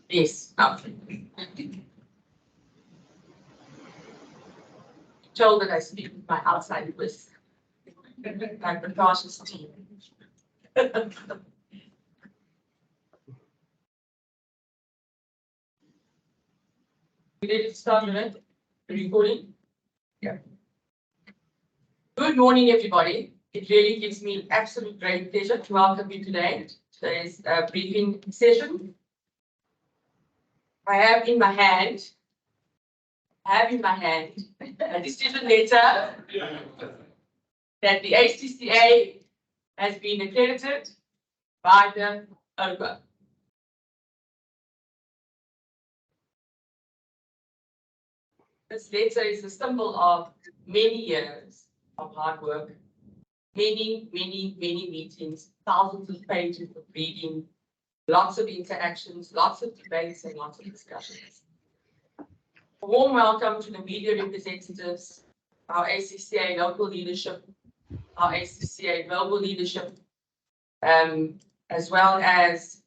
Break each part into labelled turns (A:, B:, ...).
A: Yes, told that I speak with my outside voice, like the cautious team. We ready to start with it? The recording? Yeah. Good morning, everybody. It really gives me absolute great pleasure to welcome you today. Today's briefing session. I have in my hand a decision letter that the ACCA has been accredited by the ACCA. This letter is a symbol of many years of hard work, many meetings, thousands of pages of reading, lots of interactions, lots of debates, and lots of discussions. A warm welcome to the media representatives, our ACCA local leadership, our ACCA global leadership, as well as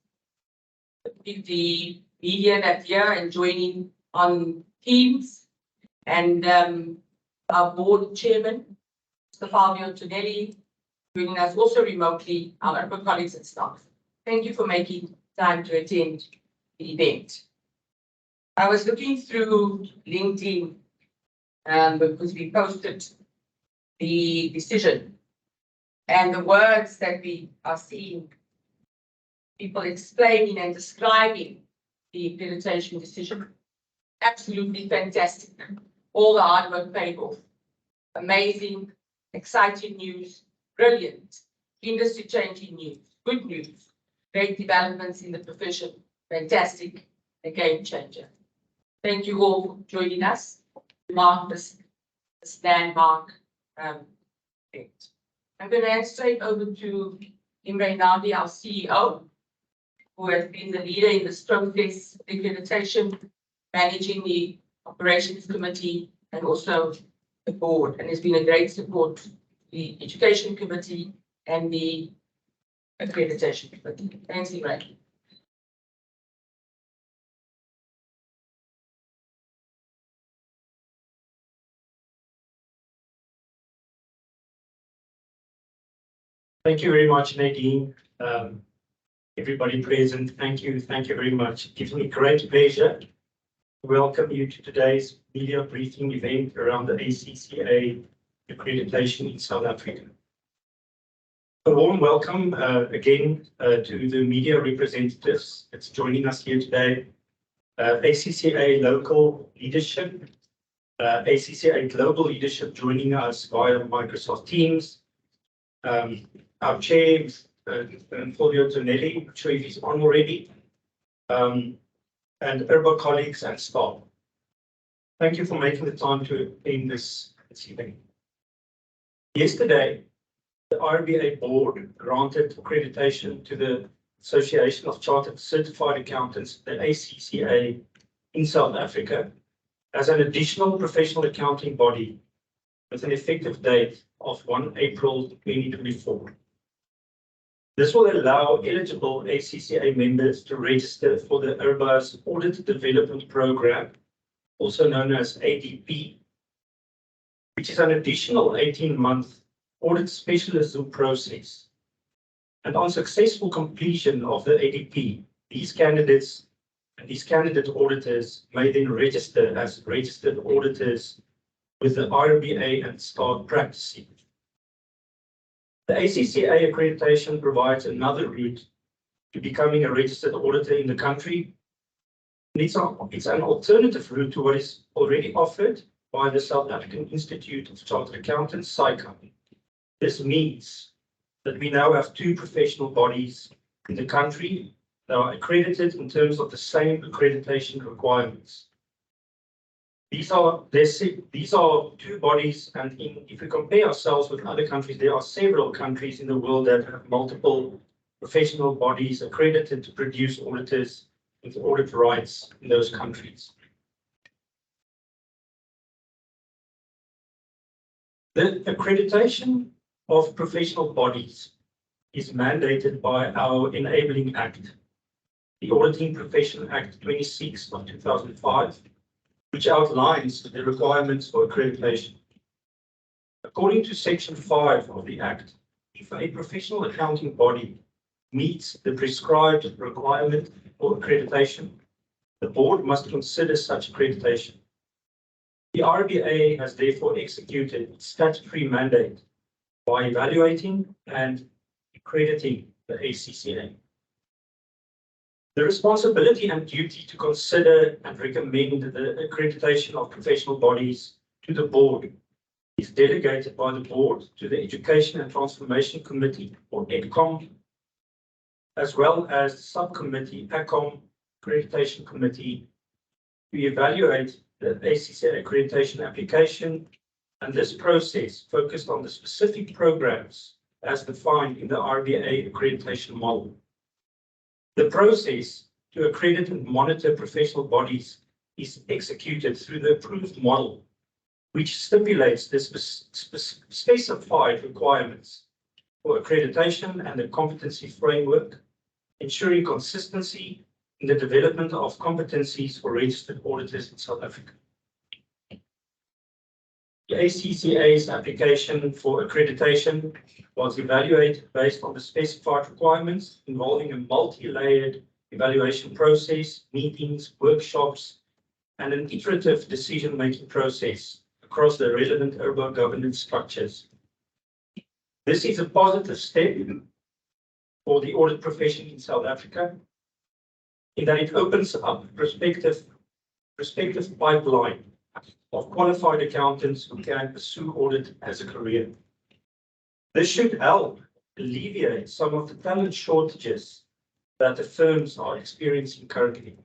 A: the media that here and joining on Teams, and our board chairman, Mr. Fabio Tonelli, joining us also remotely, our other colleagues and staff. Thank you for making time to attend the event. I was looking through LinkedIn because we posted the decision, and the words that we are seeing people explaining and describing the accreditation decision, absolutely fantastic. All the hard work paid off. Amazing, exciting news, brilliant, industry-changing news, good news, great developments in the profession, fantastic, a game changer. Thank you all for joining us to mark this landmark event. I'm going to hand straight over to Imre Nadi, our CEO, who has been the leader in this process, accreditation, managing the operations committee and also the board, and has been a great support to the education committee and the accreditation committee. Thanks, Imre.
B: Thank you very much, Nadine. Everybody present, thank you very much. It gives me great pleasure to welcome you to today's media briefing event around the ACCA accreditation in South Africa. A warm welcome again to the media representatives that's joining us here today, ACCA local leadership, ACCA global leadership joining us via Microsoft Teams, our chair, Fabio Tonelli, I'm sure if he's on already, and IRBA colleagues and staff. Thank you for making the time to attend this evening. Yesterday, the IRBA board granted accreditation to the Association of Chartered Certified Accountants, the ACCA, in South Africa as an additional professional accounting body with an effective date of 1 April 2024. This will allow eligible ACCA members to register for the IRBA's Audit Development Program, also known as ADP, which is an additional 18-month audit specialism process. And on successful completion of the ADP, these candidates and these candidate auditors may then register as registered auditors with the IRBA and start practicing. The ACCA accreditation provides another route to becoming a registered auditor in the country. It's an alternative route to what is already offered by the South African Institute of Chartered Accountants, SAICA. This means that we now have two professional bodies in the country that are accredited in terms of the same accreditation requirements. These are two bodies, and if we compare ourselves with other countries, there are several countries in the world that have multiple professional bodies accredited to produce auditors with audit rights in those countries. The accreditation of professional bodies is mandated by our Enabling Act. the Auditing Profession Act 26 of 2005, which outlines the requirements for accreditation. According to Section 5 of the Act, if a professional accounting body meets the prescribed requirement for accreditation, the board must consider such accreditation. The RBA has therefore executed its statutory mandate by evaluating and accrediting the ACCA. The responsibility and duty to consider and recommend the accreditation of professional bodies to the board is delegated by the board to the Education and Transformation Committee, or EDCOM, as well as the subcommittee, ACCOM, Accreditation Committee, to evaluate the ACCA accreditation application, and this process focused on the specific programs as defined in the RBA accreditation model. The process to accredit and monitor professional bodies is executed through the approved model, which stipulates the specified requirements for accreditation and the competency framework, ensuring consistency in the development of competencies for registered auditors in South Africa. The ACCA's application for accreditation was evaluated based on the specified requirements involving a multi-layered evaluation process, meetings, workshops, and an iterative decision-making process across the relevant urban governance structures. This is a positive step for the audit profession in South Africa, in that it opens up a prospective pipeline of qualified accountants who can pursue audit as a career. This should help alleviate some of the talent shortages that the firms are experiencing currently.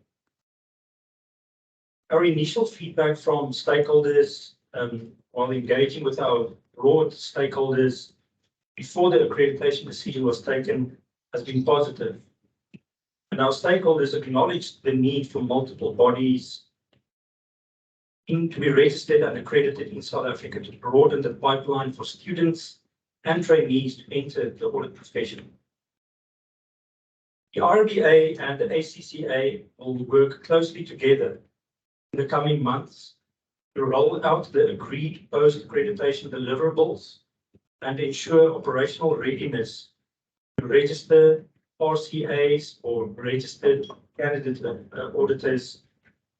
B: Our initial feedback from stakeholders while engaging with our broad stakeholders before the accreditation decision was taken has been positive. And our stakeholders acknowledged the need for multiple bodies to be registered and accredited in South Africa to broaden the pipeline for students and trainees to enter the audit profession. The RBA and the ACCA will work closely together in the coming months to roll out the agreed post-accreditation deliverables and ensure operational readiness to register RCAs or registered candidate auditors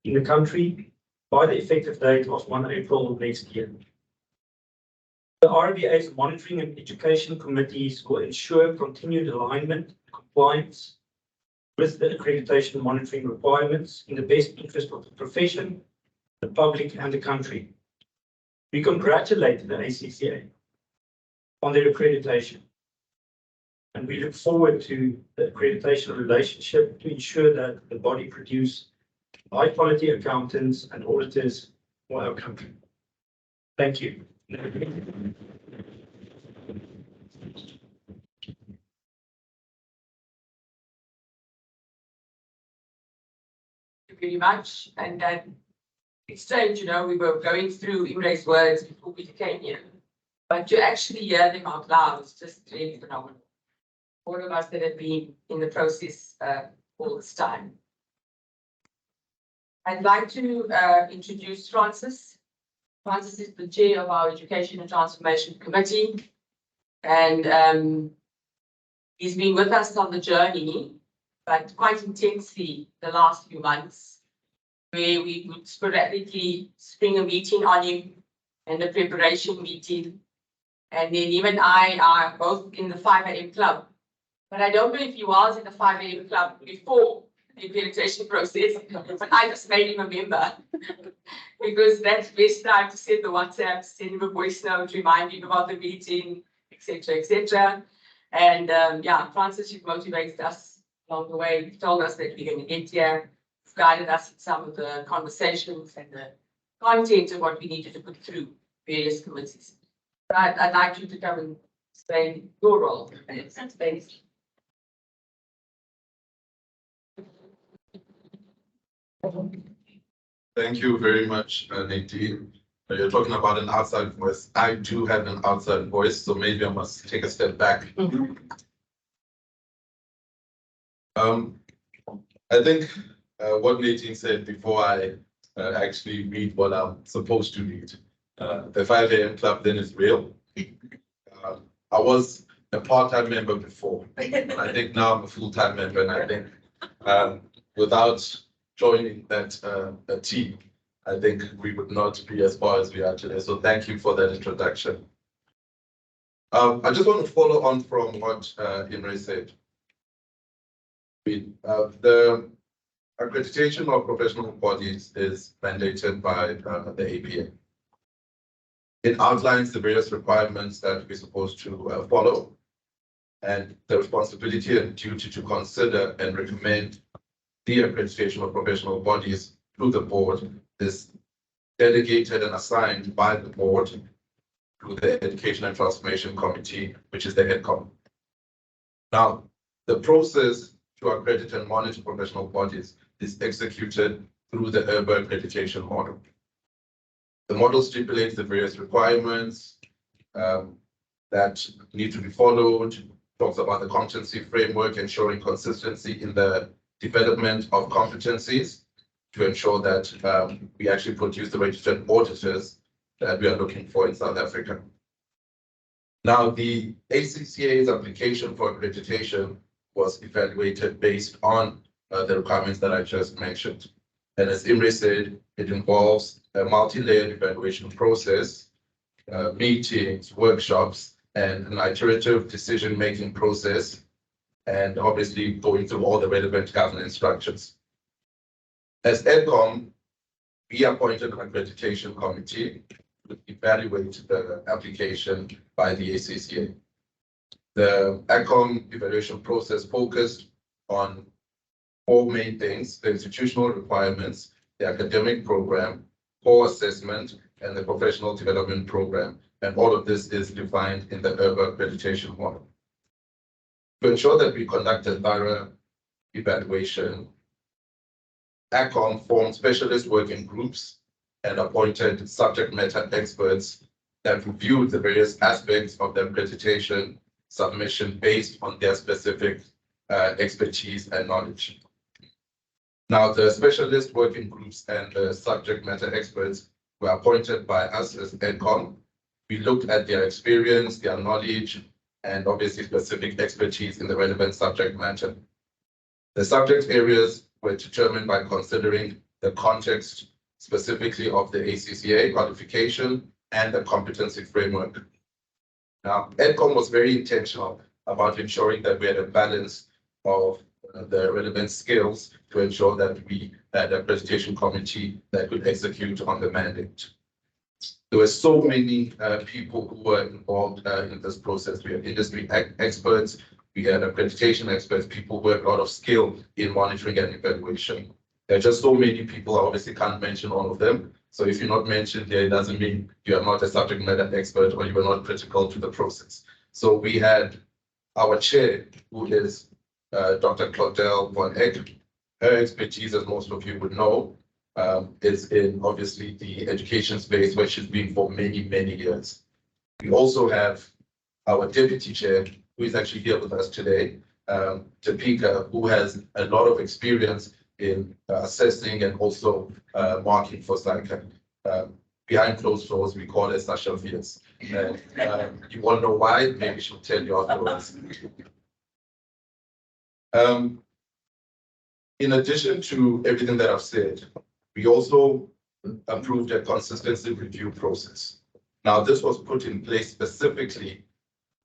B: in the country by the effective date of 1 April next year. The RBA's monitoring and education committees will ensure continued alignment and compliance with the accreditation monitoring requirements in the best interest of the profession, the public, and the country. We congratulate the ACCA on their accreditation, and we look forward to the accreditation relationship to ensure that the body produce high-quality accountants and auditors for our country. Thank you. Thank
A: you very much. And it's strange, you know, we were going through Imre's words before we came here, but to actually hear them out loud is just really phenomenal. All of us that have been in the process all this time. I'd like to introduce Francis. Francis is the chair of our Education and Transformation Committee, and he's been with us on the journey, but quite intensely the last few months, where we would sporadically spring a meeting on him and a preparation meeting. And then even I are both in the 5 AM club, but I don't know if he was in the 5 AM club before the accreditation process, but I just made him a member because that's the best time to send the WhatsApp, send him a voice note, remind him about the meeting, etc., etc. And yeah, Francis, you've motivated us along the way. You've told us that we're going to get here. You've guided us in some of the conversations and the content of what we needed to put through various committees. But I'd like you to come and explain your role. Thanks.
C: Thank you very much, Nadine. You're talking about an outside voice. I do have an outside voice, so maybe I must take a step back. I think what Nadine said before I actually read what I'm supposed to read. The 5 a.m. club then is real. I was a part-time member before, and I think now I'm a full-time member, and I think without joining that team, I think we would not be as far as we are today. So thank you for that introduction. I just want to follow on from what Imre said. The accreditation of professional bodies is mandated by the APA. It outlines the various requirements that we're supposed to follow and the responsibility and duty to consider and recommend the accreditation of professional bodies to the board is delegated and assigned by the board to the Education and Transformation Committee, which is the EDCOM. Now, the process to accredit and monitor professional bodies is executed through the URBA accreditation model. The model stipulates the various requirements that need to be followed, talks about the competency framework, ensuring consistency in the development of competencies to ensure that we actually produce the registered auditors that we are looking for in South Africa. Now, the ACCA's application for accreditation was evaluated based on the requirements that I just mentioned. And as Imre said, it involves a multi-layered evaluation process, meetings, workshops, and an iterative decision-making process, and obviously going through all the relevant governance structures. As EDCOM, we appointed an accreditation committee to evaluate the application by the ACCA. The EDCOM evaluation process focused on 4 main things: the institutional requirements, the academic program, core assessment, and the professional development program. And all of this is defined in the URBA accreditation model. To ensure that we conduct a thorough evaluation, ACCOM formed specialist working groups and appointed subject matter experts that reviewed the various aspects of the accreditation submission based on their specific expertise and knowledge. Now, the specialist working groups and the subject matter experts were appointed by us as EDCOM. We looked at their experience, their knowledge, and obviously specific expertise in the relevant subject matter. The subject areas were determined by considering the context specifically of the ACCA qualification and the competency framework. Now, EDCOM was very intentional about ensuring that we had a balance of the relevant skills to ensure that we had an accreditation committee that could execute on the mandate. There were so many people who were involved in this process. We had industry experts, we had accreditation experts, people who had a lot of skill in monitoring and evaluation. There are just so many people, I obviously can't mention all of them. So if you're not mentioned there, it doesn't mean you are not a subject matter expert or you are not critical to the process. So we had our chair, who is Dr. Claudel von Eck. Her expertise, as most of you would know, is in obviously the education space where she's been for many, many years. We also have our deputy chair, who is actually here with us today, Topeka, who has a lot of experience in assessing and also marking for SAICA. Behind closed doors, we call her Sasha Fields. You won't know why, maybe she'll tell you afterwards. In addition to everything that I've said, we also approved a consistency review process. Now, this was put in place specifically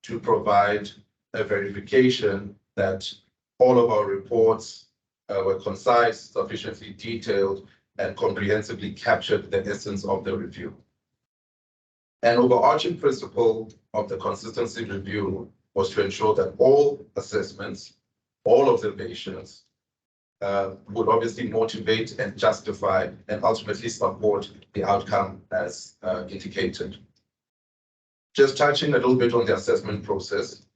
C: to provide a verification that all of our reports were concise, sufficiently detailed, and comprehensively captured the essence of the review. An overarching principle of the consistency review was to ensure that all assessments, all observations, would obviously motivate and justify and ultimately support the outcome as indicated. Just touching a little bit on the assessment process,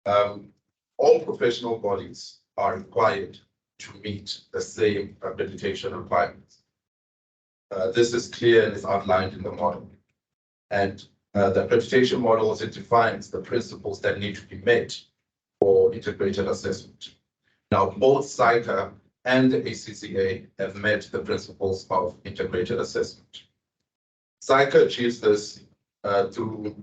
C: all professional bodies are required to meet the same accreditation requirements. This is clear and is outlined in the model. And the accreditation model also defines the principles that need to be met for integrated assessment. Now, both SAICA and the ACCA have met the principles of integrated assessment. ACCA achieves this through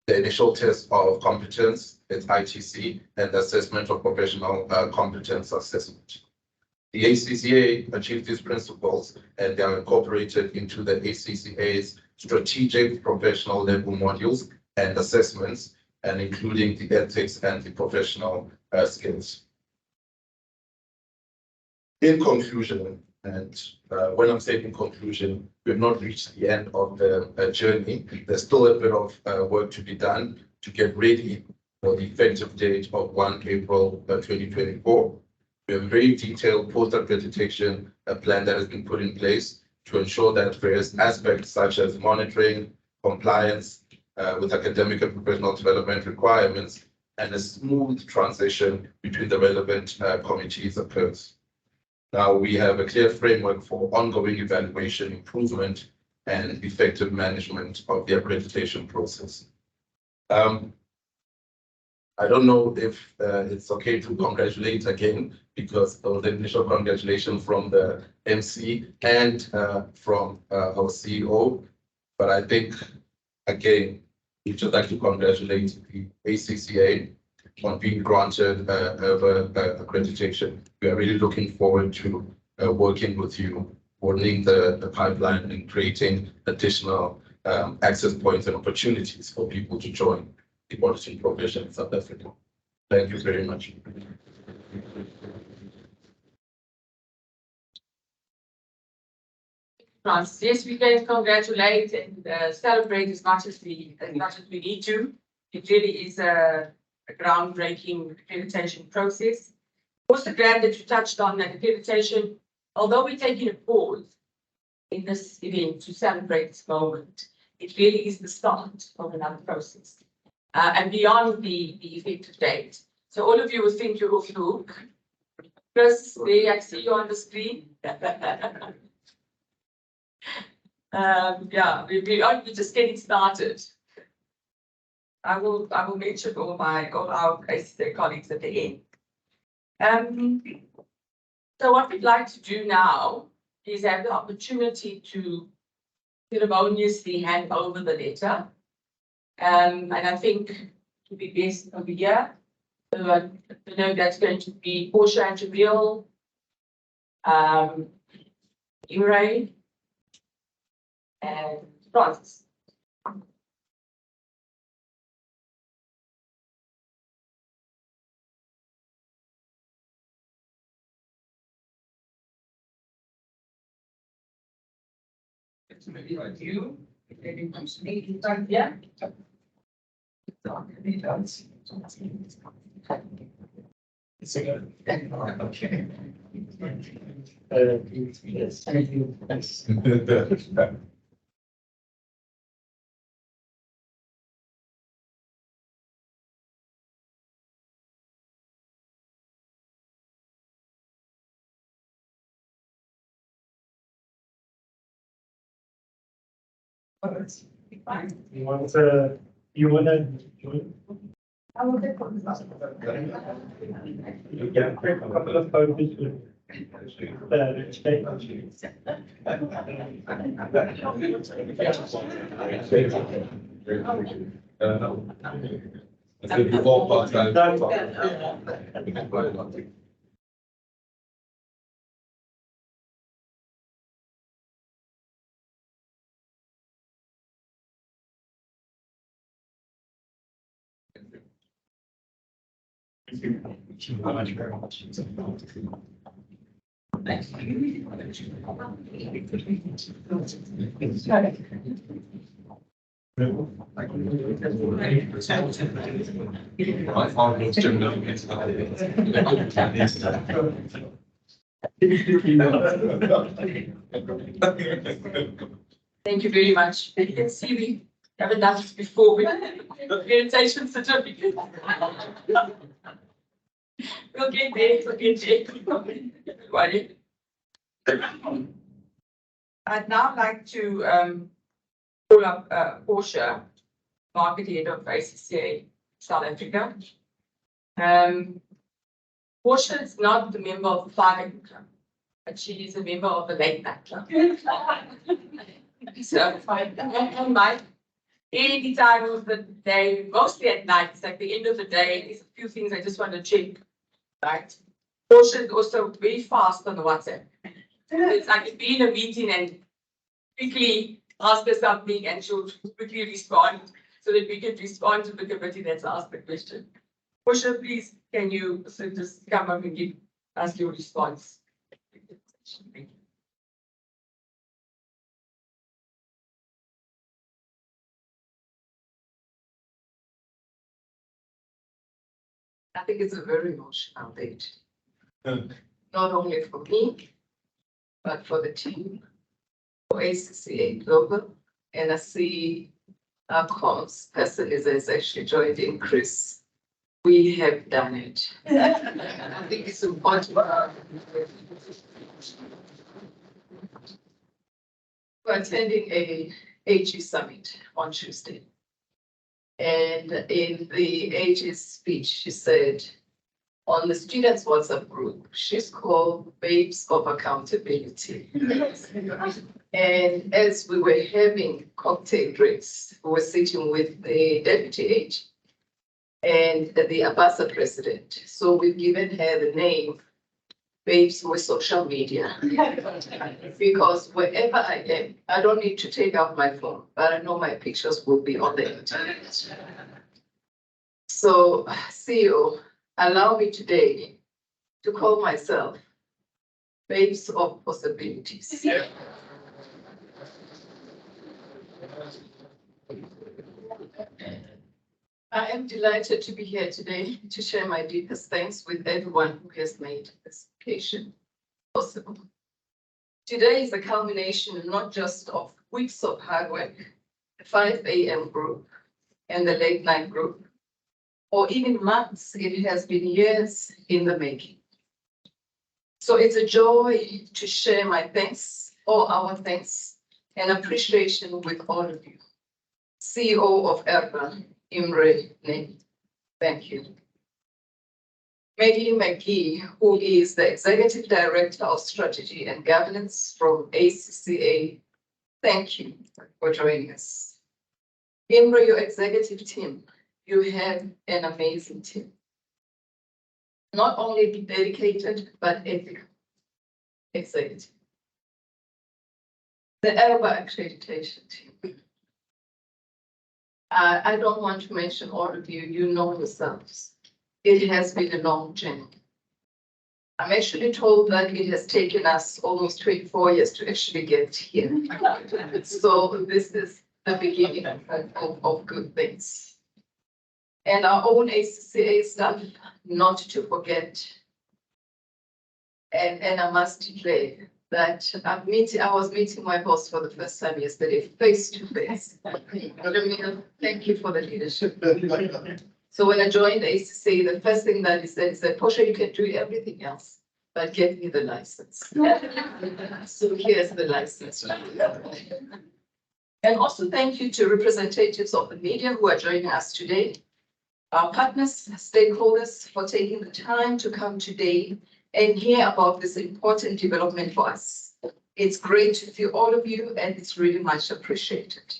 C: the initial test of competence, its ITC, and the assessment of professional competence assessment. The ACCA achieved these principles and they are incorporated into the ACCA's strategic professional level modules and assessments, and including the ethics and the professional skills. In conclusion, and when I'm saying in conclusion, we've not reached the end of the journey. There's still a bit of work to be done to get ready for the effective date of 1 April 2024. We have a very detailed post-accreditation plan that has been put in place to ensure that various aspects such as monitoring, compliance with academic and professional development requirements, and a smooth transition between the relevant committees occurs. Now we have a clear framework for ongoing evaluation, improvement, and effective management of the accreditation process. I don't know if it's okay to congratulate again, because of the initial congratulations from the MC and from our CEO. But I think, again, we should like to congratulate the ACCA on being granted accreditation. We are really looking forward to working with you, broadening the pipeline and creating additional access points and opportunities for people to join the auditing profession in South Africa. Thank you very much.
A: Francis, yes, we can congratulate and celebrate as much as we need to. It really is a groundbreaking accreditation process. Also glad that you touched on that accreditation. Although we're taking a pause in this event to celebrate this moment, it really is the start of another process. And beyond the effective date. So all of you will think you're off the hook. Chris, there I see you on the screen. Yeah, we're just getting started. I will mention all our ACCA colleagues at the end. So what we'd like to do now is have the opportunity to ceremoniously hand over the letter. And I think it would be best over here. So I know that's going to be Portia and Jamil, Imre, and Francis. Maybe like you, maybe comes me, yeah. It's a good. Okay. Yes, thank you. Thanks. Fine. You want to join? I will take one. Yeah, a couple of photos with Thank you very much. Thank you very much. You can see we haven't done this before with the accreditation certificate. We'll get there, we'll get there. I'd now like to call up Portia, Market Head of ACCA South Africa. Portia is not the member of the 5 AM club, but she is a member of the late night club. So, and my any time of the day, mostly at night, it's like the end of the day, there's a few things I just want to check, right? Portia is also very fast on the WhatsApp. It's like be in a meeting and quickly ask her something and she'll quickly respond so that we can respond to the committee that's asked the question. Portia, please, can you just come up and give us your response? Thank you.
D: I think it's a very emotional date. Not only for me, but for the team, for ACCA Global. And I see our comms person is actually joined in, Chris. We have done it. I think it's important. We're attending a AG summit on Tuesday. And in the AG's speech, she said, on the students' WhatsApp group, she's called Babes of Accountability. And as we were having cocktail drinks, we were sitting with the deputy AG and the Abasa president. So we've given her the name Babes with Social Media. Because wherever I am, I don't need to take out my phone, but I know my pictures will be on the internet. So, CEO, allow me today to call myself Babes of Possibilities. I am delighted to be here today to share my deepest thanks with everyone who has made this occasion possible. Today is a culmination not just of weeks of hard work, the 5 AM group and the late night group, or even months. It has been years in the making. So it's a joy to share my thanks, or our thanks and appreciation with all of you. CEO of ERBA, Imre Nene, thank you. Maggie McGee, who is the Executive Director of Strategy and Governance from ACCA, thank you for joining us. Imre, your executive team, you have an amazing team. Not only dedicated, but ethical executive. The ACCA Accreditation team. I don't want to mention all of you, you know yourselves. It has been a long journey. I'm actually told that it has taken us almost 24 years to actually get here. So this is the beginning of good things. And our own ACCA staff, not to forget. And I must declare that I was meeting my boss for the first time yesterday, face to face. Thank you for the leadership. So when I joined ACCA, the first thing that he said, Portia, you can do everything else, but get me the license. So here's the license. And also thank you to representatives of the media who are joining us today, our partners, stakeholders, for taking the time to come today and hear about this important development for us. It's great to see all of you, and it's really much appreciated.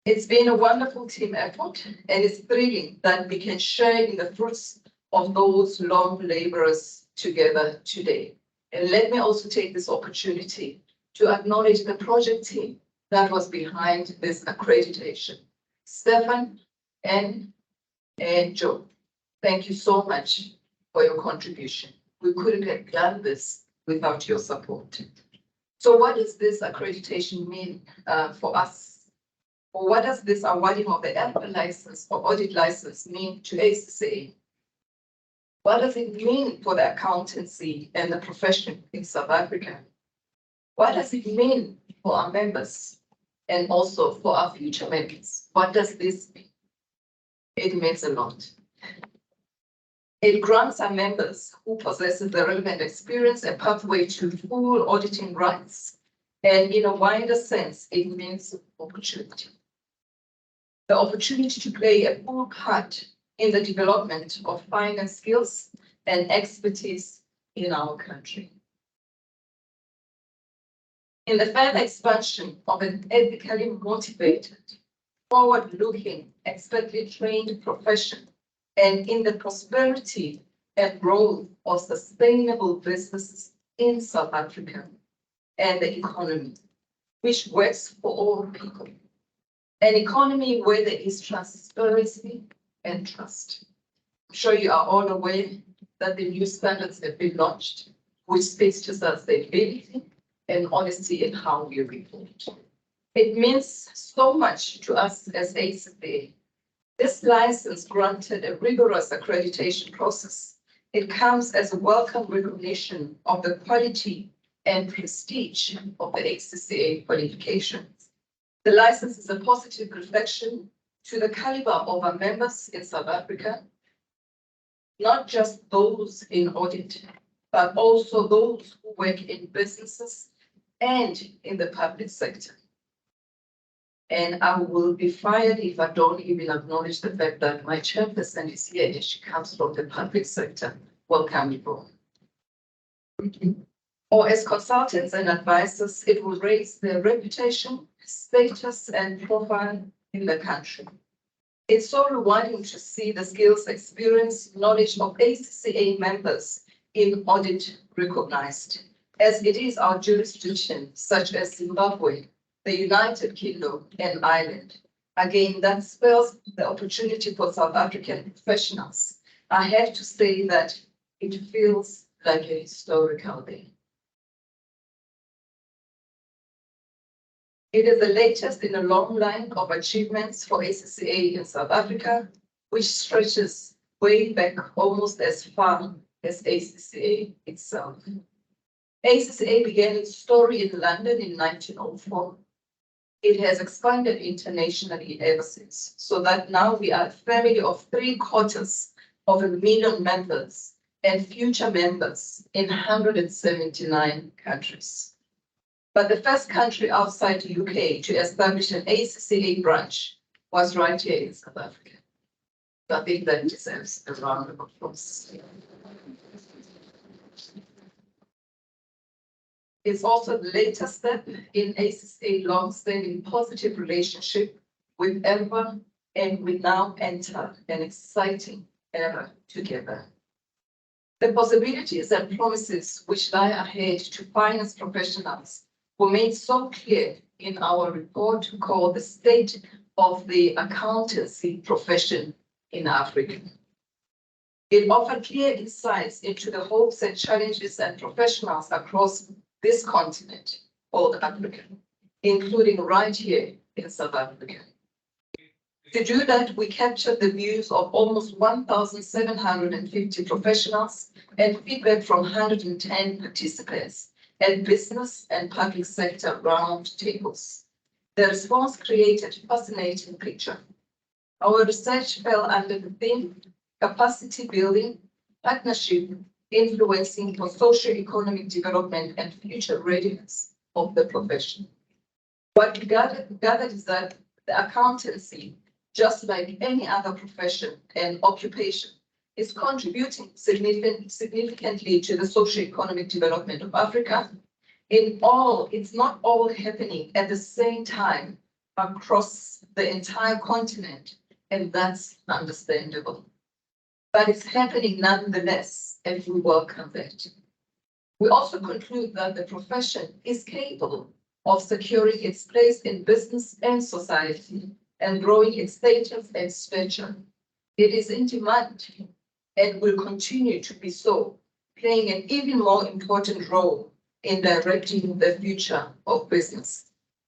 D: It's been a wonderful team effort, and it's thrilling that we can share in the fruits of those long laborers together today. And let me also take this opportunity to acknowledge the project team that was behind this accreditation. Stefan and Joe, thank you so much for your contribution. We couldn't have done this without your support. So what does this accreditation mean for us? Or what does this awarding of the ACCA license or audit license mean to ACCA? What does it mean for the accountancy and the profession in South Africa? What does it mean for our members and also for our future members? What does this mean? It means a lot. It grants our members who possess the relevant experience a pathway to full auditing rights. And in a wider sense, it means opportunity. The opportunity to play a full part in the development of finance skills and expertise in our country. In the further expansion of an ethically motivated, forward-looking, expertly trained profession, and in the prosperity and growth of sustainable businesses in South Africa and the economy, which works for all people. An economy where there is transparency and trust. I'm sure you are all aware that the new standards have been launched, which speaks to sustainability and honesty in how we report. It means so much to us as ACCA. This license granted a rigorous accreditation process. It comes as a welcome recognition of the quality and prestige of the ACCA qualifications. The license is a positive reflection to the caliber of our members in South Africa, not just those in audit, but also those who work in businesses and in the public sector. And I will be fired if I don't even acknowledge the fact that my chairperson is here and she comes from the public sector. Welcome, Yvonne. Or as consultants and advisors, it will raise their reputation, status, and profile in the country. It's so rewarding to see the skills, experience, knowledge of ACCA members in audit recognized, as it is our jurisdiction, such as Zimbabwe, the United Kingdom, and Ireland. Again, that spells the opportunity for South African professionals. I have to say that it feels like a historical day. It is the latest in a long line of achievements for ACCA in South Africa, which stretches way back almost as far as ACCA itself. ACCA began its story in London in 1904. It has expanded internationally ever since, so that now we are a family of 750,000 members and future members in 179 countries. But the first country outside the UK to establish an ACCA branch was right here in South Africa. So I think that deserves a round of applause. It's also the latest step in ACCA long-standing positive relationship with EMBA, and we now enter an exciting era together. The possibilities and promises which lie ahead to finance professionals were made so clear in our report called The State of the Accountancy Profession in Africa. It offered clear insights into the hopes and challenges and professionals across this continent called Africa, including right here in South Africa. To do that, we captured the views of almost 1,750 professionals and feedback from 110 participants at business and public sector round tables. The response created a fascinating picture. Our research fell under the theme capacity building, partnership, influencing for socio-economic development and future readiness of the profession. What we gathered is that the accountancy, just like any other profession and occupation, is contributing significantly to the socio-economic development of Africa. It's not all happening at the same time across the entire continent, and that's understandable. But it's happening nonetheless, and we welcome that. We also conclude that the profession is capable of securing its place in business and society and growing its status and stature. It is in demand and will continue to be so, playing an even more important role in directing the future of business.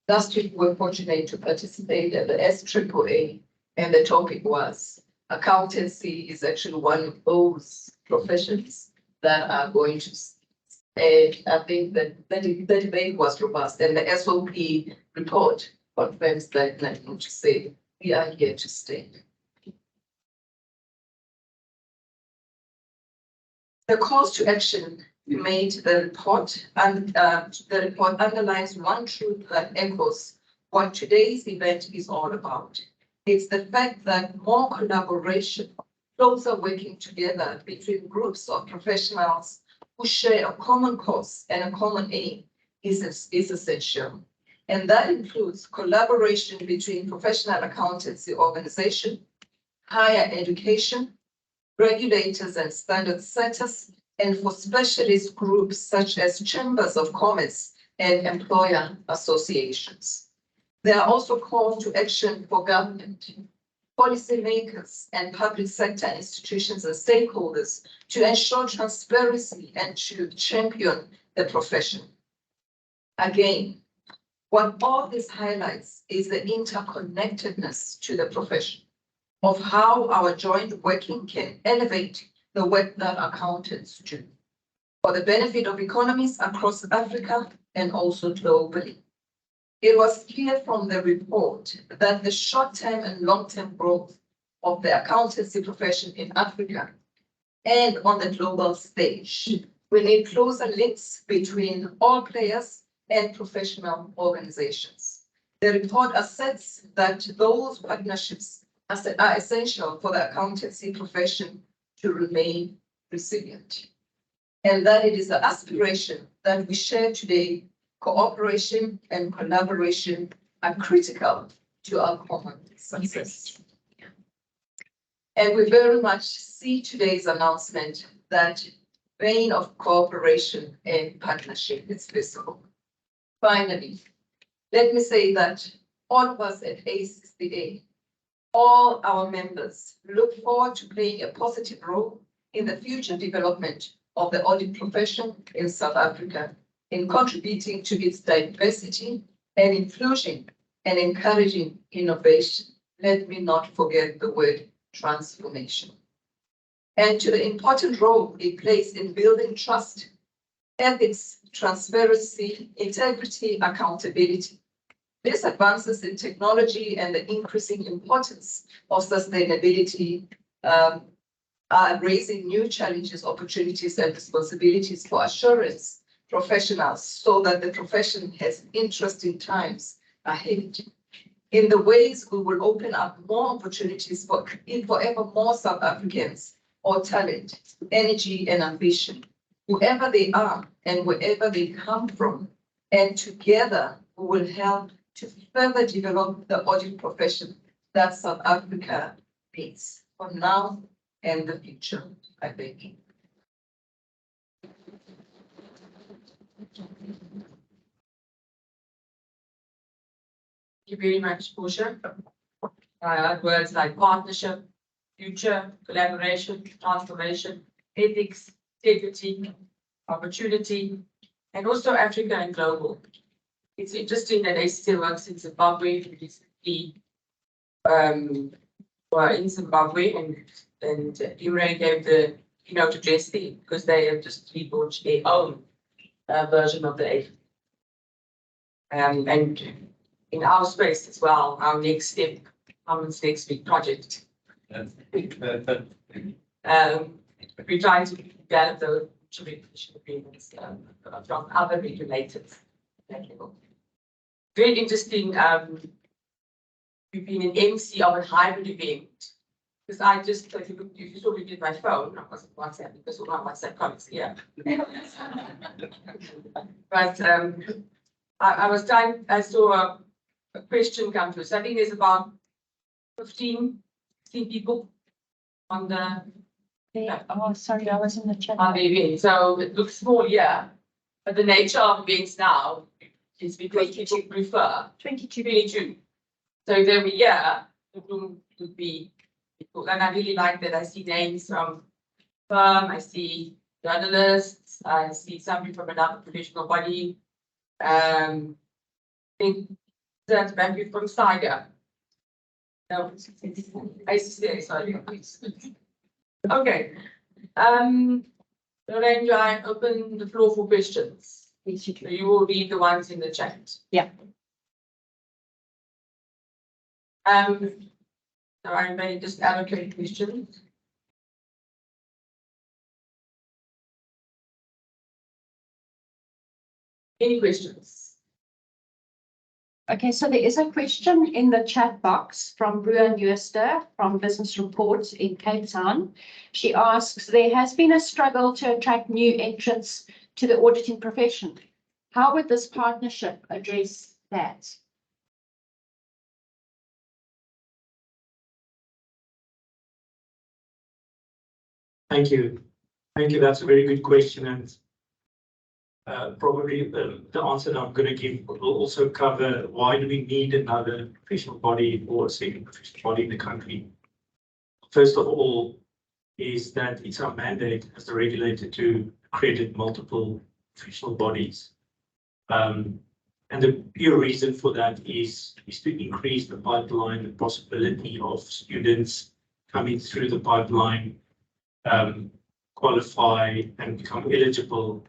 D: Last week, we were fortunate to participate at the ACCA, and the topic was accountancy is actually one of those professions that are going to, and I think that the debate was robust, and the SOP report confirms that, and I want to say we are here to stay. The calls to action we made the report, and the report underlines one truth that echoes what today's event is all about. It's the fact that more collaboration closer working together between groups of professionals who share a common cause and a common aim is essential. And that includes collaboration between professional accountancy organizations, higher education, regulators and standard setters, and for specialist groups such as chambers of commerce and employer associations. There are also calls to action for government, policymakers, and public sector institutions and stakeholders to ensure transparency and to champion the profession. Again, what all this highlights is the interconnectedness to the profession of how our joint working can elevate the work that accountants do for the benefit of economies across Africa and also globally. It was clear from the report that the short-term and long-term growth of the accountancy profession in Africa and on the global stage will need closer links between all players and professional organizations. The report asserts that those partnerships are essential for the accountancy profession to remain resilient, and that it is the aspiration that we share today. Cooperation and collaboration are critical to our common success. And we very much see today's announcement that vein of cooperation and partnership is visible. Finally, let me say that all of us at ACCA, all our members, look forward to playing a positive role in the future development of the audit profession in South Africa, in contributing to its diversity and inclusion and encouraging innovation. Let me not forget the word transformation. And to the important role it plays in building trust, ethics, transparency, integrity, accountability. These advances in technology and the increasing importance of sustainability are raising new challenges, opportunities, and responsibilities for assurance professionals so that the profession has interesting times ahead. In the ways we will open up more opportunities for ever more South Africans or talent, energy, and ambition, whoever they are and wherever they come from. And together we will help to further develop the audit profession that South Africa needs for now and the future. I thank you.
A: Thank you very much, Portia. Words like partnership, future, collaboration, transformation, ethics, integrity, opportunity, and also Africa and global. It's interesting that ACCA works in Zimbabwe. Recently, were in Zimbabwe, and Imre gave the keynote address there because they have just relaunched their own version of the ACCA. And in our space as well, our next step, Commons Next Big Project. We're trying to develop the recognition agreements from other regulators. Very interesting. We've been an MC of a hybrid event because I just, if you saw me with my phone, I wasn't WhatsApp because all my WhatsApp comments here. But I saw a question come through. So I think there's about 15 people on the.
E: Oh, sorry, I was in the chat.
A: On the event. So it looks small, yeah. But the nature of events now is because people prefer 22. So if they were here, the room would be people. And I really like that. I see names from firm, I see journalists, I see somebody from another professional body. I think that's maybe from Saga. No, ACCA, sorry. Okay. Lorraine, do I open the floor for questions?
E: Yes, you
A: So you will read the ones in the chat.
E: Yeah.
A: So I may just allocate questions. Any questions?
E: Okay, so there is a question in the chat box from Brua Neuster from Business Reports in Cape Town. She asks, there has been a struggle to attract new entrants to the auditing profession. How would this partnership address that?
B: Thank you. Thank you. That's a very good question. And probably the answer that I'm going to give will also cover why do we need another professional body or a second professional body in the country. First of all, is that it's our mandate as the regulator to accredit multiple professional bodies. And the pure reason for that is to increase the pipeline, the possibility of students coming through the pipeline, qualify and become eligible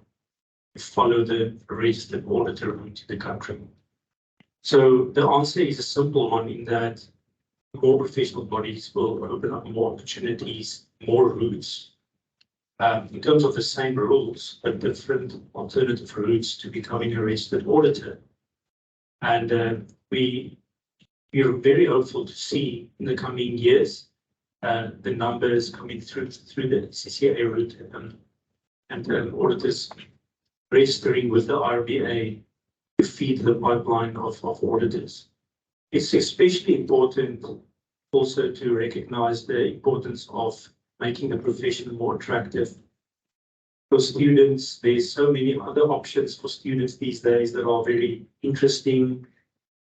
B: to follow the registered auditor into the country. So the answer is a simple one in that more professional bodies will open up more opportunities, more routes, in terms of the same rules, but different alternative routes to becoming a registered auditor. And we are very hopeful to see in the coming years the numbers coming through the ACCA route and auditors registering with the RBA to feed the pipeline of auditors. It's especially important also to recognize the importance of making the profession more attractive for students. There's so many other options for students these days that are very interesting.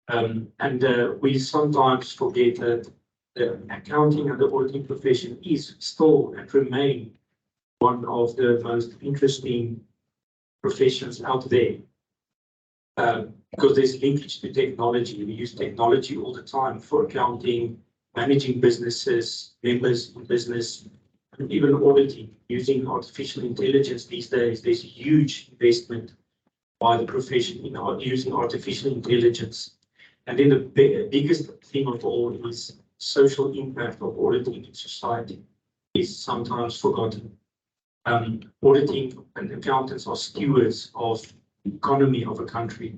B: And we sometimes forget that the accounting and the auditing profession is still and remain one of the most interesting professions out there. Because there's linkage to technology. We use technology all the time for accounting, managing businesses, members in business, and even auditing using artificial intelligence these days. There's a huge investment by the profession in using artificial intelligence. And then the biggest thing of all is social impact of auditing in society is sometimes forgotten. Auditing and accountants are stewards of the economy of a country.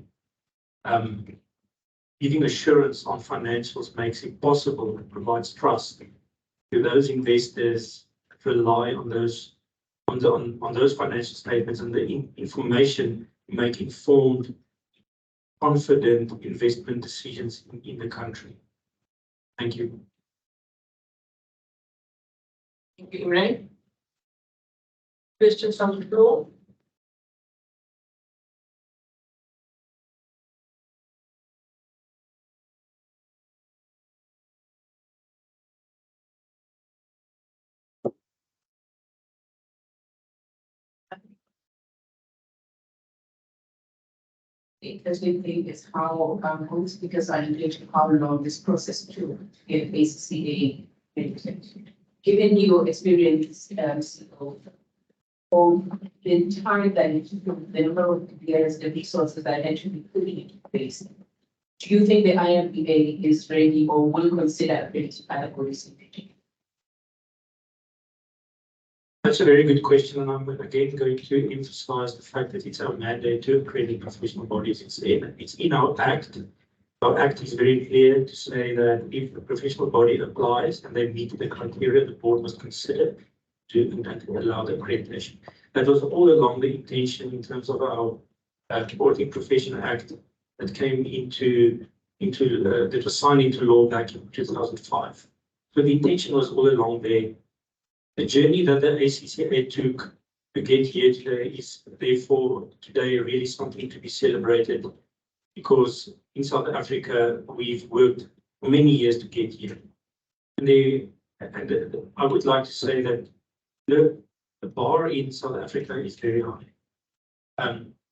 B: Giving assurance on financials makes it possible and provides trust to those investors that rely on those financial statements and the information to make informed, confident investment decisions in the country. Thank you.
A: Thank you, Imre. Questions from the floor?
F: Interesting thing is how most speakers are engaged in how long this process to get ACCA accredited. Given your experience, of the time that it took, the number of years, the resources that had to be put into place, do you think the IMBA is ready or will consider accrediting other bodies in future?
B: That's a very good question, and I'm again going to emphasize the fact that it's our mandate to accredit professional bodies. It's in our act. Our act is very clear to say that if a professional body applies and they meet the criteria, the board must consider to allow the accreditation. That was all along the intention in terms of our Auditing Profession Act that came that was signed into law back in 2005. So the intention was all along there. The journey that the ACCA took to get here today is therefore today really something to be celebrated, because in South Africa we've worked for many years to get here. And I would like to say that the bar in South Africa is very high.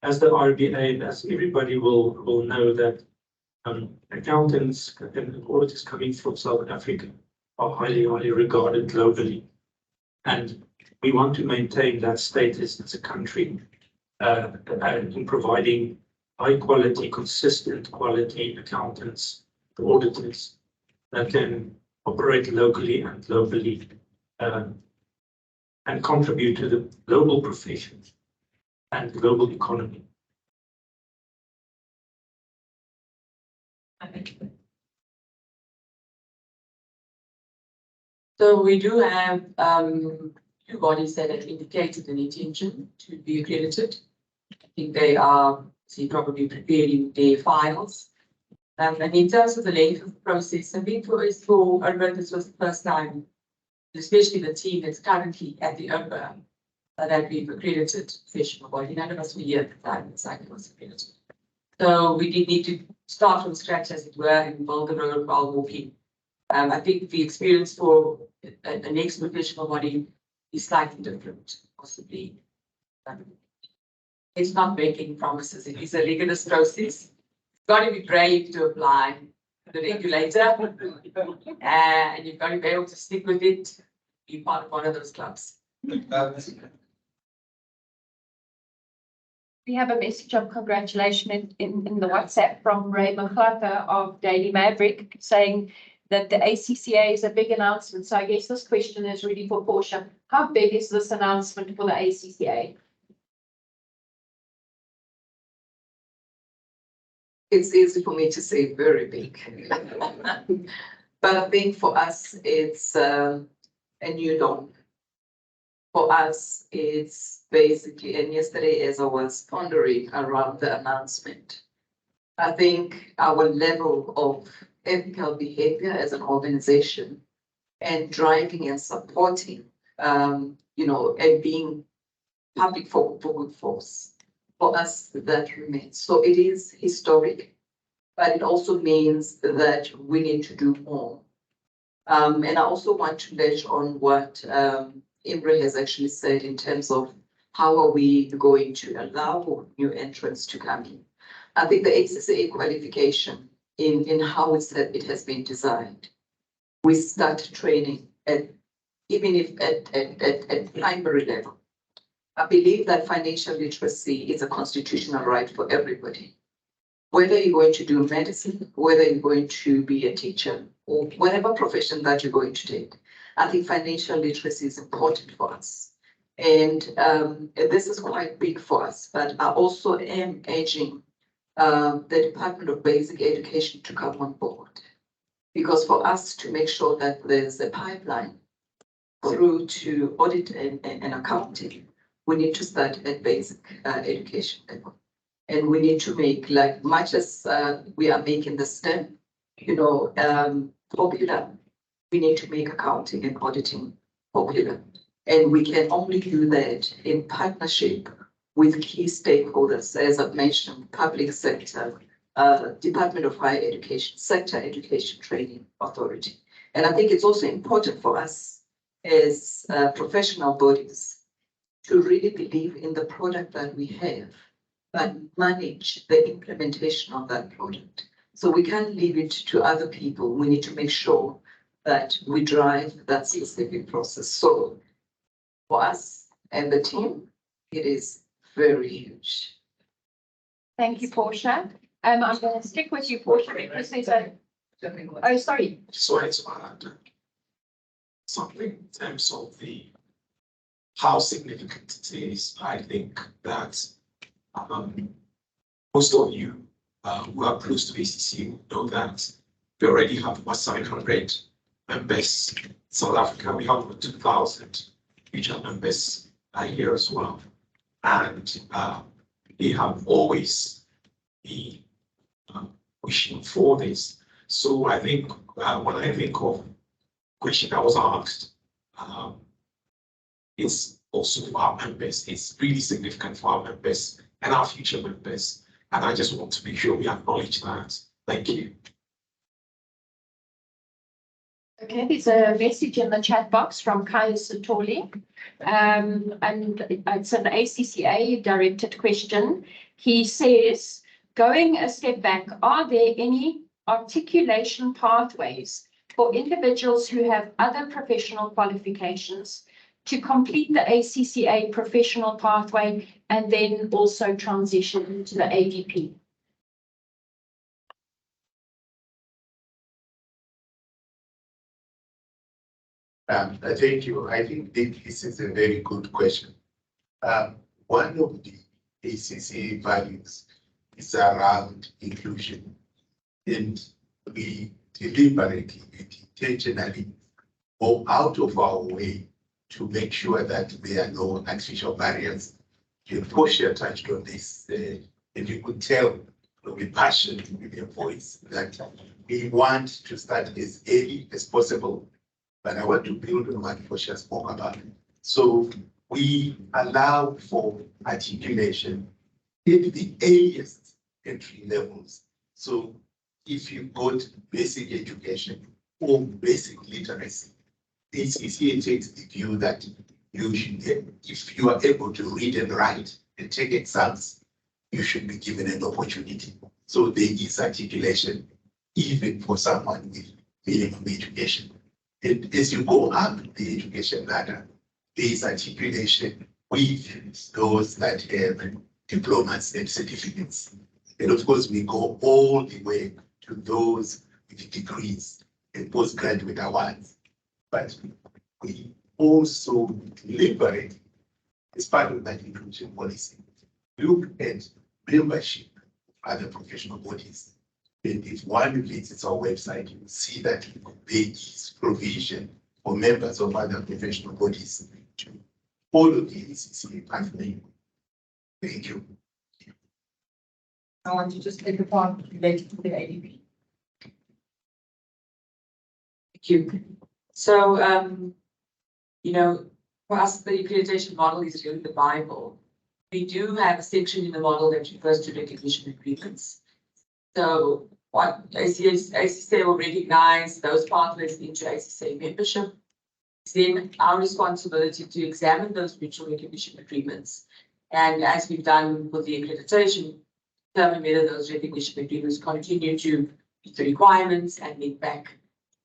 B: As the RBA and as everybody will know that accountants and auditors coming from South Africa are highly regarded globally. And we want to maintain that status as a country in providing high quality, consistent quality accountants, auditors that can operate locally and globally and contribute to the global profession and global economy.
A: So we do have two bodies that have indicated an intention to be accredited. I think they are probably preparing their files. And in terms of the length of the process, I think for OBA, this was the first time, especially the team that's currently at the OBA, that we've accredited professional body. None of us were here at the time the cycle was accredited. So we did need to start from scratch, as it were, and build the road while walking. I think the experience for a next professional body is slightly different, possibly. It's not making promises. It is a rigorous process. Got to be brave to apply to the regulator, and you've got to be able to stick with it, be part of one of those clubs.
E: We have a message of congratulations in the WhatsApp from Ray McClarker of Daily Maverick saying that the ACCA is a big announcement. So I guess this question is really for Portia. How big is this announcement for the ACCA?
D: It's easy for me to say very big. But I think for us, it's a new dawn. For us, it's basically, and yesterday as I was pondering around the announcement, I think our level of ethical behavior as an organization and driving and supporting, and being public for good force, for us, that remains. So it is historic, but it also means that we need to do more. And I also want to ledge on what Imre has actually said in terms of how are we going to allow new entrants to come in. I think the ACCA qualification in how it has been designed, we start training even if at primary level. I believe that financial literacy is a constitutional right for everybody. Whether you're going to do medicine, whether you're going to be a teacher, or whatever profession that you're going to take, I think financial literacy is important for us. And this is quite big for us, but I also am urging the Department of Basic Education to come on board. Because for us to make sure that there's a pipeline through to audit and accounting, we need to start at basic education level. And we need to make, like much as we are making the STEM, popular, we need to make accounting and auditing popular. And we can only do that in partnership with key stakeholders, as I've mentioned, public sector, Department of Higher Education, Sector Education Training Authority. And I think it's also important for us as professional bodies to really believe in the product that we have, but manage the implementation of that product. So we can't leave it to other people. We need to make sure that we drive that specific process. So for us and the team, it is very huge.
E: Thank you, Portia. I'm going to stick with you, Portia, because there's a. Oh, sorry.
G: Just wanted to add something in terms of how significant it is. I think that most of you who are close to ACCA know that we already have about 700 members. South Africa, we have over 2,000 regional members here as well. And they have always been wishing for this. So I think when I think of the question that was asked, it's also for our members. It's really significant for our members and our future members. And I just want to be sure we acknowledge that. Thank you.
E: Okay, there's a message in the chat box from Kaya Satoli. And it's an ACCA directed question. He says, going a step back, are there any articulation pathways for individuals who have other professional qualifications to complete the ACCA professional pathway and then also transition into the ADP?
H: Thank you. I think this is a very good question. One of the ACCA values is around inclusion. And we deliberately, we intentionally go out of our way to make sure that there are no artificial barriers. Portia touched on this, and you could tell from the passion in your voice that we want to start as early as possible, but I want to build on what Portia spoke about. So we allow for articulation at the earliest entry levels. So if you've got basic education or basic literacy, ACCA takes the view that you should get, if you are able to read and write and take exams, you should be given an opportunity. So there is articulation, even for someone with minimum education. And as you go up the education ladder, there is articulation with those that have diplomas and certificates. And of course, we go all the way to those with degrees and postgraduate awards. But we also deliberate, as part of that inclusion policy, look at membership of other professional bodies. And if one visits our website, you will see that there is provision for members of other professional bodies to follow the ACCA pathway. Thank you.
A: I want to just take a part related to the ADP. Thank you. So, you know, for us, the accreditation model is really the Bible. We do have a section in the model that refers to recognition agreements. So what ACCA will recognize those pathways into ACCA membership. It's then our responsibility to examine those mutual recognition agreements. And as we've done with the accreditation, determine whether those recognition agreements continue to meet the requirements and meet back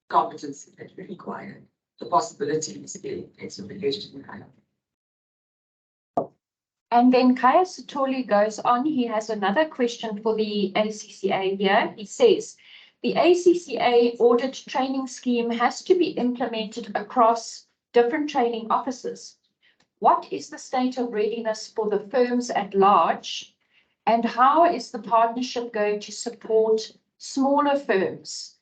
A: competency that we require. The possibility is there. It's a question.
E: And then Kaya Sutoli goes on. He has another question for the ACCA here. He says, the ACCA audit training scheme has to be implemented across different training offices. What is the state of readiness for the firms at large? And how is the partnership going to support smaller firms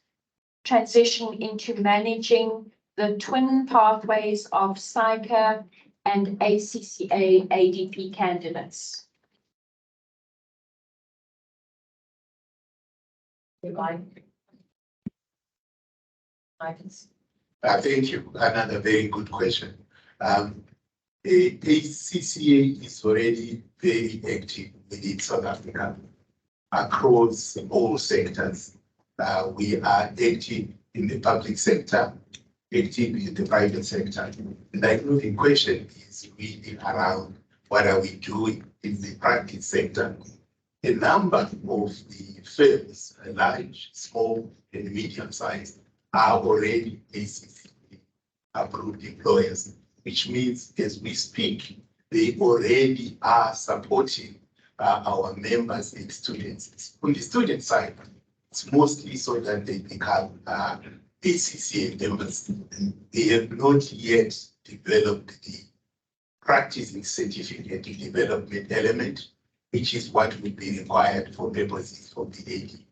E: transition into managing the twin pathways of ACCA and ACCA ADP candidates?
H: Thank you. Another very good question. The ACCA is already very active within South Africa across all sectors. We are active in the public sector, active in the private sector. And I know the question is really around what are we doing in the private sector. A number of the firms, large, small, and medium-sized, are already ACCA approved employers, which means as we speak, they already are supporting our members and students. On the student side, it's mostly so that they become ACCA members. They have not yet developed the practicing certificate development element, which is what would be required for purposes of the ADP.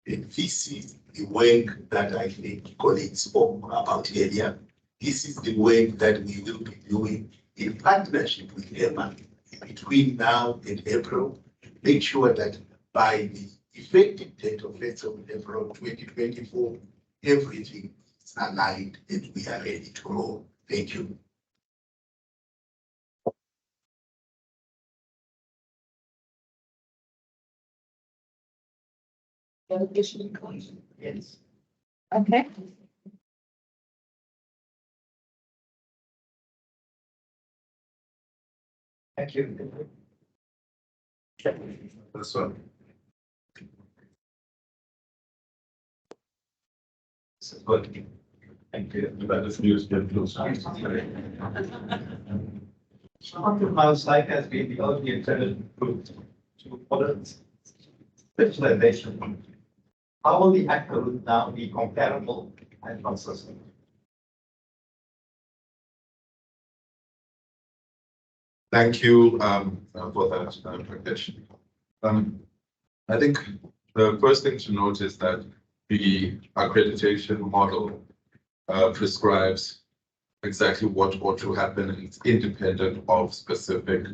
H: And this is the work that I think colleagues spoke about earlier. This is the work that we will be doing in partnership with EMA between now and April to make sure that by the effective date of 1st of April 2024, everything is aligned and we are ready to roll. Thank you.
E: Yes. Okay.
B: Thank you.
C: This one.
B: This is good. Thank you.
I: That is news that looks nice.
B: Mouse like has been the only intended group to follow specialization. How will the ACCA route now be comparable and consistent?
C: Thank you for that, Prakash. I think The first thing to note is that the accreditation model prescribes exactly what ought to happen, and it's independent of specific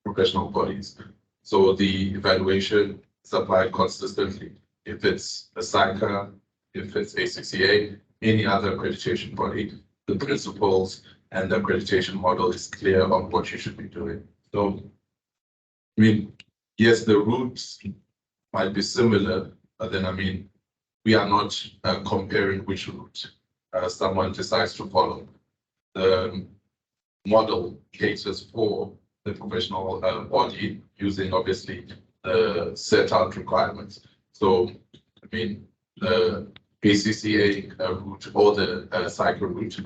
C: professional bodies. So the evaluation is applied consistently. If it's a ACCA, if it's ACCA, any other accreditation body, the principles and the accreditation model is clear on what you should be doing. So, I mean, yes, the routes might be similar, but then, I mean, we are not comparing which route someone decides to follow. The model caters for the professional body using obviously the set out requirements. So, I mean, the ACCA route or the cycle route,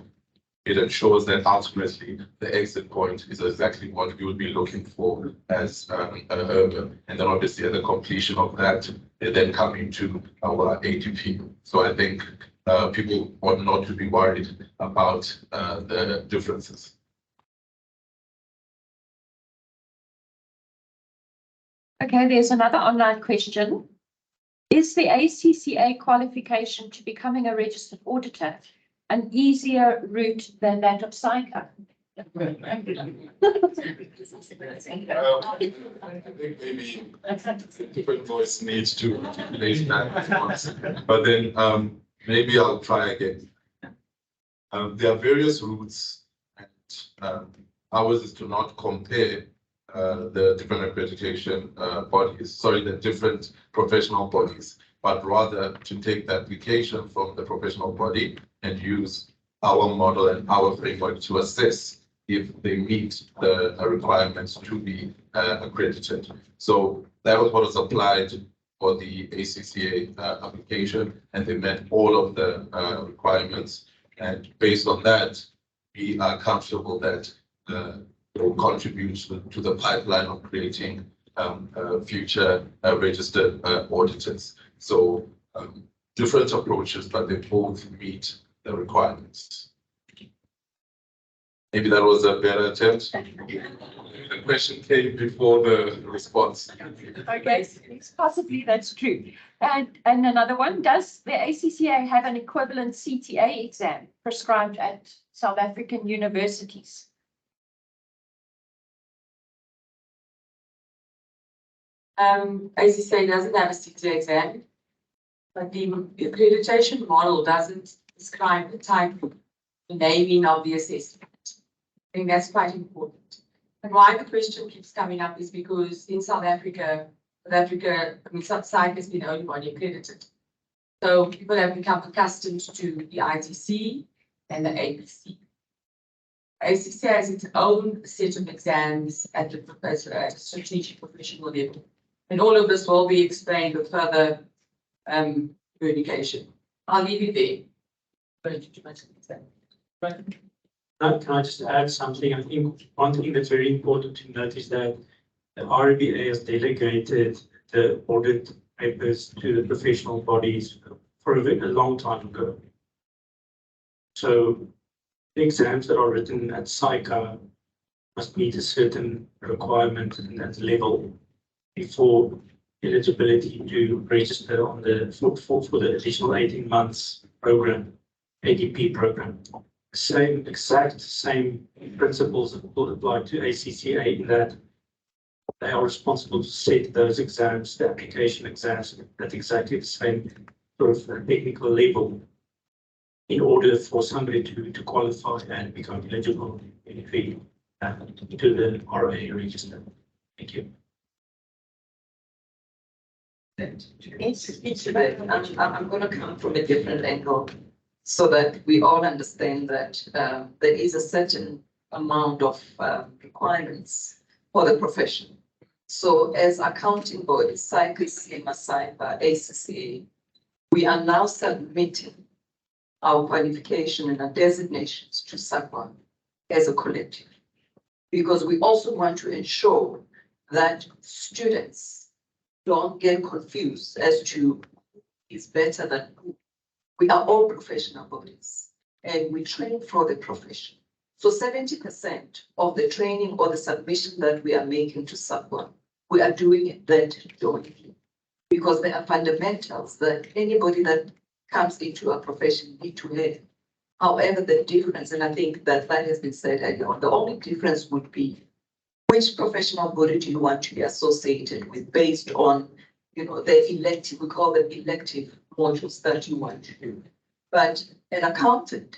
C: it ensures that ultimately the exit point is exactly what we would be looking for as urban. And then obviously at the completion of that, they then come into our ADP. So I think people ought not to be worried about the differences.
E: Okay, there's another online question. Is the ACCA qualification to becoming a registered auditor an easier route than that of ACCA?
C: I think maybe a different voice needs to articulate that response. But then maybe I'll try again. There are various routes, and ours is to not compare the different accreditation bodies, sorry, the different professional bodies, but rather to take the application from the professional body and use our model and our framework to assess if they meet the requirements to be accredited. So that was what was applied for the ACCA application, and they met all of the requirements. And based on that, we are comfortable that will contribute to the pipeline of creating future registered auditors. So different approaches, but they both meet the requirements. Maybe that was a better attempt. The question came before the response.
E: Okay, possibly that's true. And another one, does the ACCA have an equivalent CTA exam prescribed at South African universities?
A: ACCA doesn't have a CTA exam, but the accreditation model doesn't describe the type of naming of the assessment. I think that's quite important. And why the question keeps coming up is because in South Africa, I mean, SAIC has been the only body accredited. So people have become accustomed to the ITC and the ABC. ACCA has its own set of exams at the strategic professional level. And all of this will be explained with further communication. I'll leave it there.
B: Can I just add something? I think one thing that's very important to note is that the RBA has delegated the audit papers to the professional bodies for a long time ago. So the exams that are written at SAICA must meet a certain requirement and that level before eligibility to register on the for the additional 18 months program, ADP program. Exact same principles will apply to ACCA in that they are responsible to set those exams, the application exams, at exactly the same sort of technical level in order for somebody to qualify and become eligible to the RA register. Thank you.
D: I'm going to come from a different angle so that we all understand that there is a certain amount of requirements for the profession. So as accounting bodies, SAICA, CIMA, ACCA, we are now submitting our qualification and our designations to SACWA as a collective, because we also want to ensure that students don't get confused as to who is better than who. We are all professional bodies and we train for the profession. So 70% of the training or the submission that we are making to SACWA, we are doing that jointly. because there are fundamentals that anybody that comes into a profession need to have. However, the difference, and I think that has been said earlier on, the only difference would be which professional body do you want to be associated with based on, the elective, we call them elective modules that you want to do. But an accountant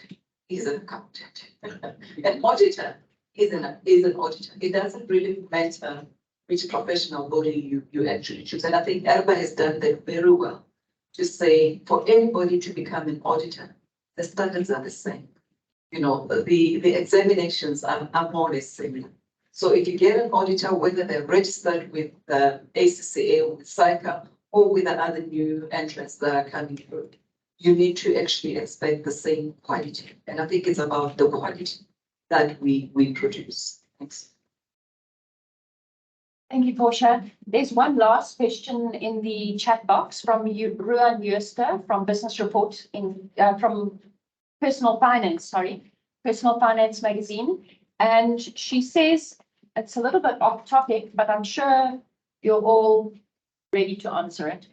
D: is an accountant. An auditor is an auditor. It doesn't really matter which professional body you actually choose. And I think ERBA has done that very well to say for anybody to become an auditor, the standards are the same. The examinations are more or less similar. So if you get an auditor, whether they're registered with ACCA or with ACCA or with the other new entrants that are coming through, you need to actually expect the same quality. And I think it's about the quality that we produce. Thanks.
E: Thank you, Portia. There's one last question in the chat box from Ruan Jooster from Business Report from Personal Finance magazine. And she says, it's a little bit off topic, but I'm sure you're all ready to answer it.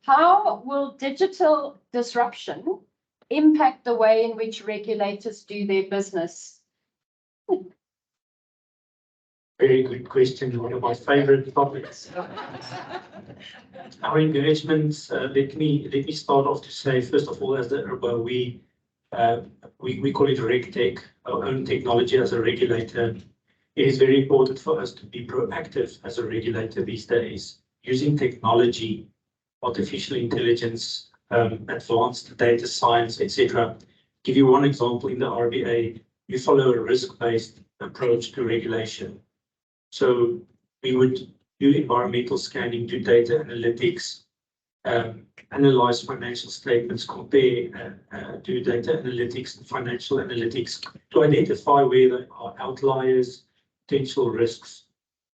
E: How will digital disruption impact the way in which regulators do their business?
B: Very good question. One of my favorite topics. Our engagements, let me start off to say, first of all, as the ERBA, we call it RegTech, our own technology as a regulator. It is very important for us to be proactive as a regulator these days, using technology, artificial intelligence, advanced data science, etc. Give you one example in the RBA, we follow a risk-based approach to regulation. So we would do environmental scanning, do data analytics, analyze financial statements, compare, do data analytics and financial analytics to identify where there are outliers, potential risks.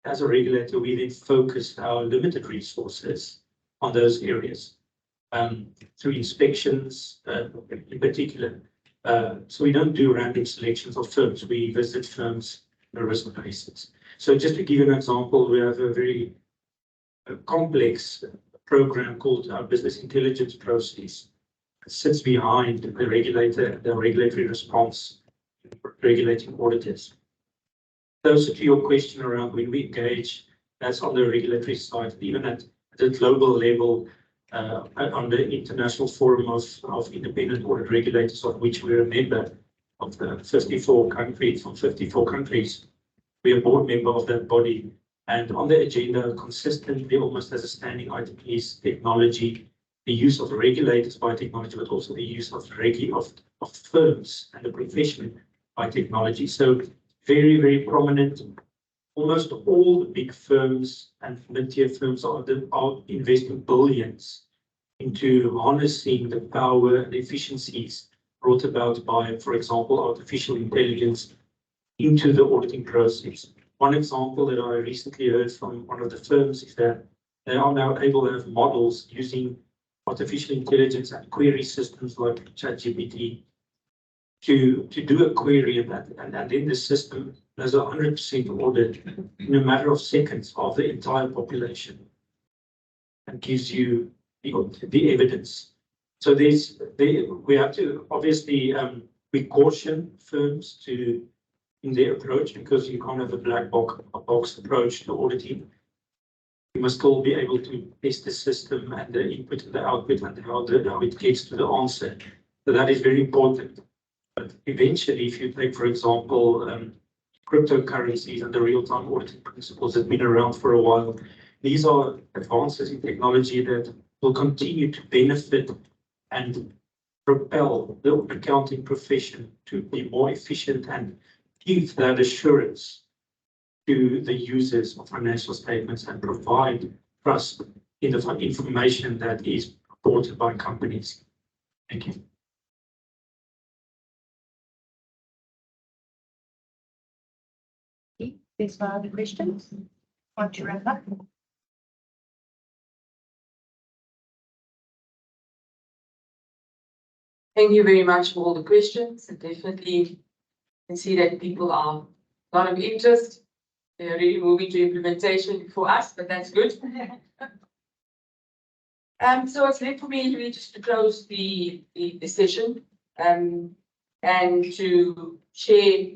B: As a regulator, we then focus our limited resources on those areas through inspections in particular. So we don't do random selections of firms. We visit firms on a risk basis. So just to give you an example, we have a very complex program called our business intelligence process. It sits behind the regulator, the regulatory response, regulating auditors. Those to your question around when we engage, that's on the regulatory side, even at the global level, on the International Forum of Independent Audit Regulators, of which we're a member of the 54 countries, from 54 countries. We're a board member of that body. And on the agenda, consistently, almost as a standing item, is technology, the use of regulators by technology, but also the use of firms and the profession by technology. So very, very prominent. Almost all the big firms and mid-tier firms are investing billions into harnessing the power and efficiencies brought about by, for example, artificial intelligence into the auditing process. One example that I recently heard from one of the firms is that they are now able to have models using artificial intelligence and query systems like ChatGPT to do a query and then the system does 100% audit in a matter of seconds of the entire population and gives you the evidence. So we have to obviously we caution firms in their approach, because you can't have a black box approach to auditing. You must still be able to test the system and the input and the output and how it gets to the answer. So that is very important. But eventually, if you take, for example, cryptocurrencies and the real-time auditing principles that have been around for a while, these are advances in technology that will continue to benefit and propel the accounting profession to be more efficient and give that assurance to the users of financial statements and provide trust in the information that is reported by companies. Thank you.
E: There's no other questions. Want to wrap up?
A: Thank you very much for all the questions. And definitely can see that people are a lot of interest. They're really moving to implementation for us, but that's good. So it's left for me really just to close the session, and to share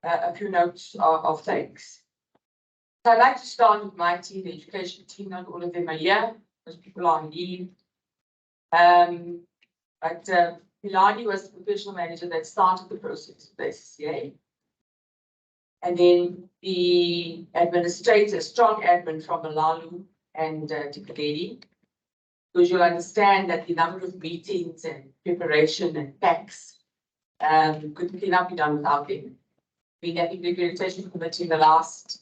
A: a few notes of thanks. So I'd like to start with my team, the education team. Not all of them are here, because people are on leave. But Milani was the professional manager that started the process with the ACCA. And then the administrator, strong admin from Malalu and Tikadeli, because you'll understand that the number of meetings and preparation and packs cannot be done without them. We have the accreditation committee in the last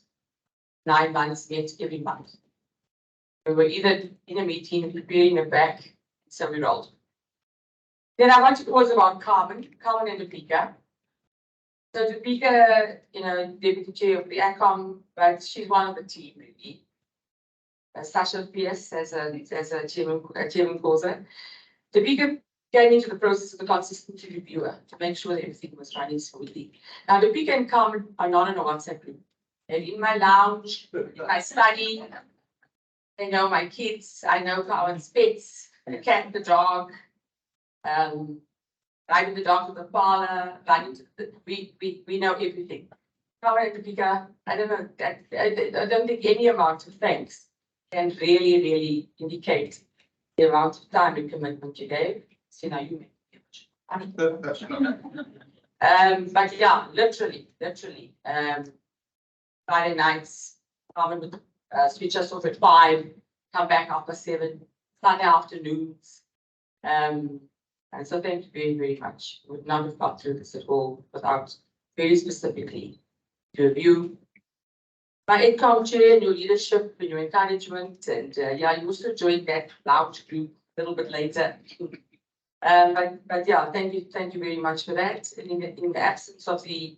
A: 9 months, met every month. We were either in a meeting, preparing a pack, so we rolled. Then I want to pause about Carmen and Lupika. So Lupika, deputy chair of the ACCOM, but she's one of the team really. Sasha Pierce as a chairman calls her. Lupika came into the process of the consistency reviewer to make sure that everything was running smoothly. Now Lupika and Carmen are not in a WhatsApp group. They're in my lounge, in my study. They know my kids. I know Carmen's pets, the cat, the dog. Riding the dog to the parlor, we know everything. Carmen and Lupika, I don't know, I don't think any amount of thanks can really indicate the amount of time and commitment you gave. So now you make it. But yeah, literally. Friday nights, Carmen would switch us off at 5, come back after 7, Sunday afternoons. And so thank you very much. We would not have got through this at all without very specifically to review my income chair and your leadership and your encouragement. And you also joined that lounge group a little bit later. But yeah, thank you very much for that. And in the absence of the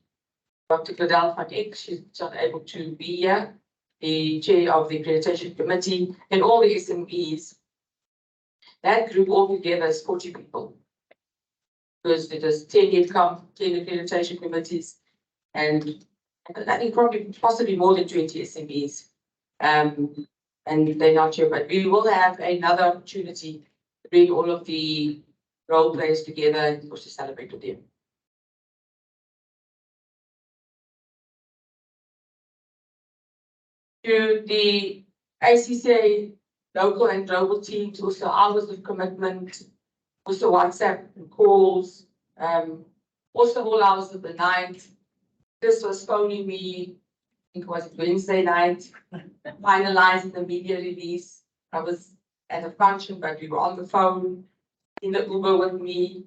A: Dr. Gladel van Eck, she's not able to be here, the chair of the accreditation committee, and all the SMEs. That group altogether is 40 people. Because it is 10 accreditation committees, and I think probably possibly more than 20 SMEs. And they're not here, but we will have another opportunity to bring all of the role players together and to celebrate with them. To the ACCA local and global teams, also hours of commitment, also WhatsApp and calls, also all hours of the night. This was phoning me, I think it was Wednesday night, finalizing the media release. I was at a function, but we were on the phone in the Uber with me.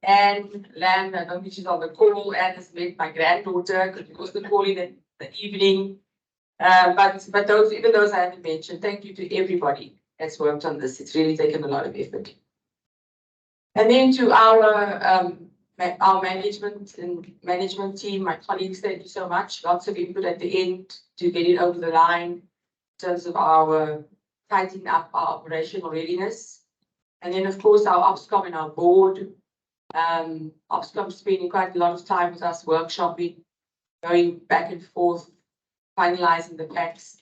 A: And Lam, I don't think she's on the call, and has met my granddaughter, because we also calling in the evening. But those, even those I haven't mentioned, thank you to everybody that's worked on this. It's really taken a lot of effort. And then to our management team, my colleagues, thank you so much. Lots of input at the end to get it over the line in terms of our tightening up our operational readiness. And then, of course, our Opscom and our board. Opscom spending quite a lot of time with us workshopping, going back and forth, finalizing the packs,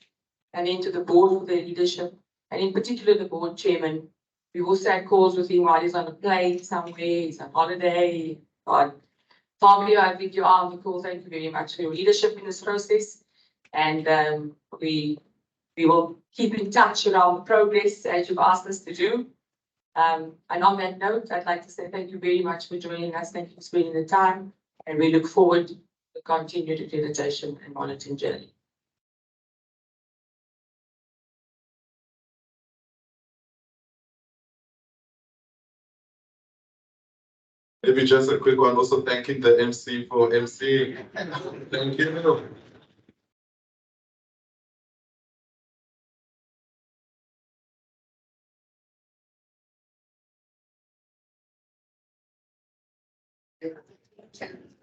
A: and then to the board for their leadership, and in particular the board chairman. We also had calls with him while he's on a plane somewhere, he's on holiday. Fabio, I think you are on the call. Thank you very much for your leadership in this process. And we will keep in touch around the progress as you've asked us to do. And on that note, I'd like to say thank you very much for joining us. Thank you for spending the time. And we look forward to the continued accreditation and monitoring journey.
C: Maybe just a quick one, also thanking the MC for MC. Thank you.